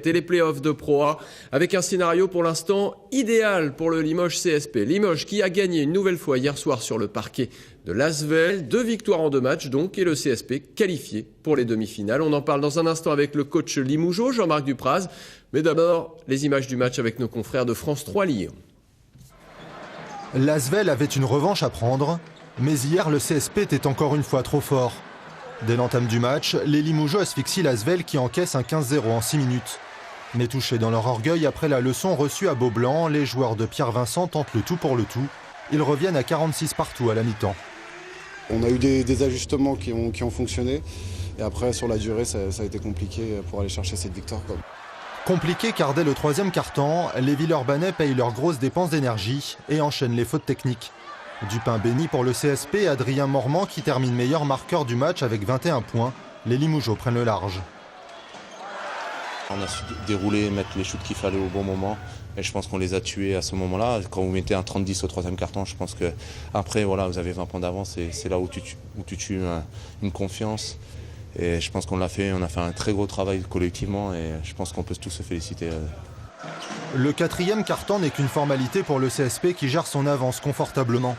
basket et les playoffs de Pro A, avec un scénario pour l'instant idéal pour le Limoges CSP. Limoges qui a gagné une nouvelle fois hier soir sur le parquet de l'Asvel, 2 victoires en 2 matchs donc, et le CSP qualifié pour les demi-finales. On en parle dans un instant avec le coach limougeot, Jean-Marc Dupraz. Mais d'abord, les images du match avec nos confrères de France 3 Lyon. L'Asvel avait une revanche à prendre, mais hier le CSP était encore une fois trop fort. Dès l'entame du match, les Limougeaux asphyxient l'Asvel qui encaisse un 15-0 en 6 minutes. Mais touchés dans leur orgueil après la leçon reçue à Beaublanc, les joueurs de Pierre Vincent tentent le tout pour le tout. Ils reviennent à 46 partout à la mi-temps. On a eu des ajustements qui ont fonctionné. Et après, sur la durée, ça a été compliqué pour aller chercher cette victoire. Compliqué car dès le 3e quart-temps, les Villeurbanais payent leurs grosses dépenses d'énergie et enchaînent les fautes techniques. Du pain béni pour le CSP, Adrien Mormand qui termine meilleur marqueur du match avec 21 points. Les Limougeaux prennent le large. On a su dérouler, mettre les shoots qu'il fallait au bon moment. Et je pense qu'on les a tués à ce moment-là. Quand vous mettez un 30-10 au 3e quart-temps, je pense qu'après, voilà, vous avez 20 points d'avance. C'est là où tu tues une confiance. Et je pense qu'on l'a fait, on a fait un très gros travail collectivement et je pense qu'on peut tous se féliciter. Le 4e quart-temps n'est qu'une formalité pour le CSP qui gère son avance confortablement.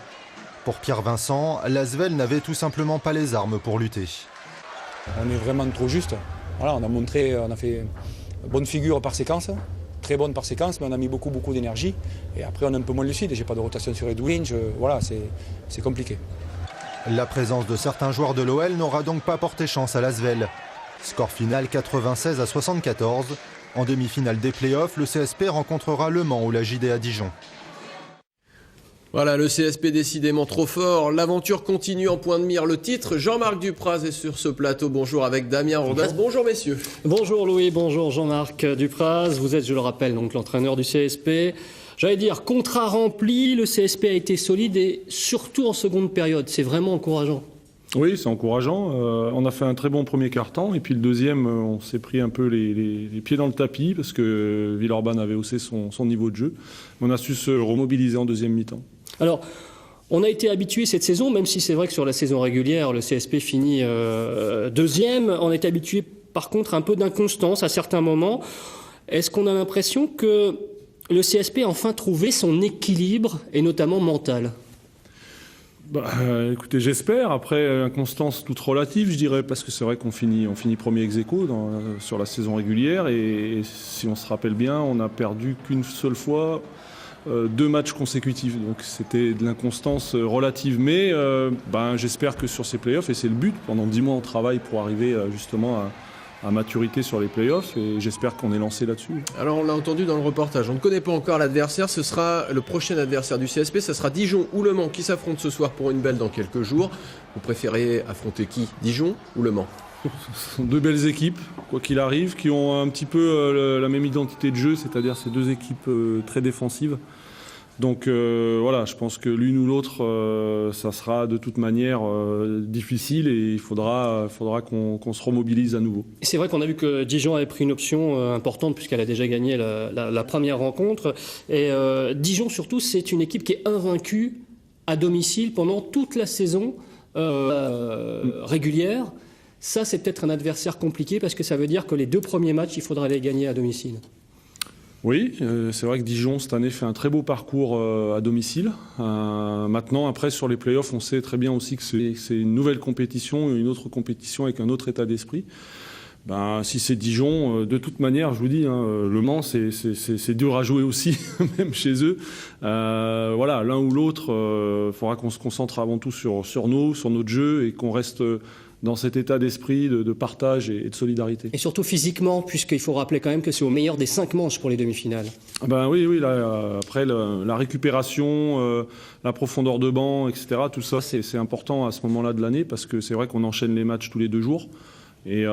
Pour Pierre Vincent, l'Asvel n'avait tout simplement pas les armes pour lutter. On est vraiment trop juste. Voilà, on a fait bonne figure par séquence, très bonne par séquence, mais on a mis beaucoup d'énergie. Et après on est un peu moins lucide, j'ai pas de rotation sur Edwin, voilà, c'est compliqué. La présence de certains joueurs de l'OL n'aura donc pas porté chance à l'Asvel. Score final 96-74. En demi-finale des playoffs, le CSP rencontrera Le Mans ou la JDA Dijon. Voilà, le CSP décidément trop fort. L'aventure continue en point de mire. Le titre, Jean-Marc Dupraz est sur ce plateau. Bonjour avec Damien Rondas. Bonjour messieurs. Bonjour Louis, bonjour Jean-Marc Dupraz. Vous êtes, je le rappelle, donc l'entraîneur du CSP. J'allais dire, contrat rempli, le CSP a été solide et surtout en seconde période. C'est vraiment encourageant. Oui, c'est encourageant. On a fait un très bon premier quart-temps et puis le deuxième, on s'est pris un peu les pieds dans le tapis parce que Villeurbanne avait haussé son niveau de jeu. On a su se remobiliser en deuxième mi-temps. Alors, on a été habitué cette saison, même si c'est vrai que sur la saison régulière, le CSP finit deuxième. On est habitué par contre un peu d'inconstance à certains moments. Est-ce qu'on a l'impression que le CSP a enfin trouvé son équilibre, et notamment mental? Écoutez, j'espère. Après, inconstance toute relative, je dirais, parce que c'est vrai qu'on finit premier ex-aequo sur la saison régulière. Et si on se rappelle bien, on n'a perdu qu'une seule fois 2 matchs consécutifs. Donc c'était de l'inconstance relative. Mais j'espère que sur ces playoffs, et c'est le but, pendant 10 mois on travaille pour arriver justement à maturité sur les playoffs et j'espère qu'on est lancé là-dessus. Alors on l'a entendu dans le reportage, on ne connaît pas encore l'adversaire, ce sera le prochain adversaire du CSP, ce sera Dijon ou Le Mans qui s'affrontent ce soir pour une belle dans quelques jours. Vous préférez affronter qui, Dijon ou Le Mans? Ce sont 2 belles équipes, quoi qu'il arrive, qui ont un petit peu la même identité de jeu, c'est-à-dire ces 2 équipes très défensives. Donc voilà, je pense que l'une ou l'autre, ça sera de toute manière difficile et il faudra qu'on se remobilise à nouveau. C'est vrai qu'on a vu que Dijon avait pris une option importante puisqu'elle a déjà gagné la première rencontre. Et Dijon surtout, c'est une équipe qui est invaincue à domicile pendant toute la saison régulière. Ça, c'est peut-être un adversaire compliqué parce que ça veut dire que les 2 premiers matchs, il faudra les gagner à domicile. Oui, c'est vrai que Dijon, cette année, fait un très beau parcours à domicile. Maintenant, après, sur les playoffs, on sait très bien aussi que c'est une nouvelle compétition, une autre compétition avec un autre état d'esprit. Si c'est Dijon, de toute manière, je vous dis, Le Mans, c'est dur à jouer aussi, même chez eux. Voilà, l'un ou l'autre, faudra qu'on se concentre avant tout sur notre jeu et qu'on reste dans cet état d'esprit de partage et de solidarité. Et surtout physiquement, puisqu'il faut rappeler quand même que c'est au meilleur des 5 manches pour les demi-finales. Oui, là, après la récupération, la profondeur de banc, etc., tout ça, c'est important à ce moment-là de l'année parce que c'est vrai qu'on enchaîne les matchs tous les 2 jours. Et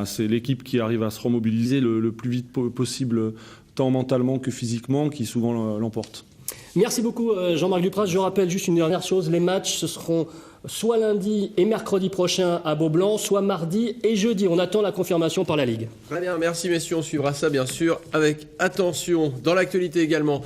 c'est l'équipe qui arrive à se remobiliser le plus vite possible, tant mentalement que physiquement, qui souvent l'emporte. Merci beaucoup Jean-Marc Dupraz. Je rappelle juste une dernière chose, les matchs ce seront soit lundi et mercredi prochain à Beaublanc, soit mardi et jeudi. On attend la confirmation par la Ligue. Très bien, merci messieurs, on suivra ça bien sûr avec attention. Dans l'actualité également,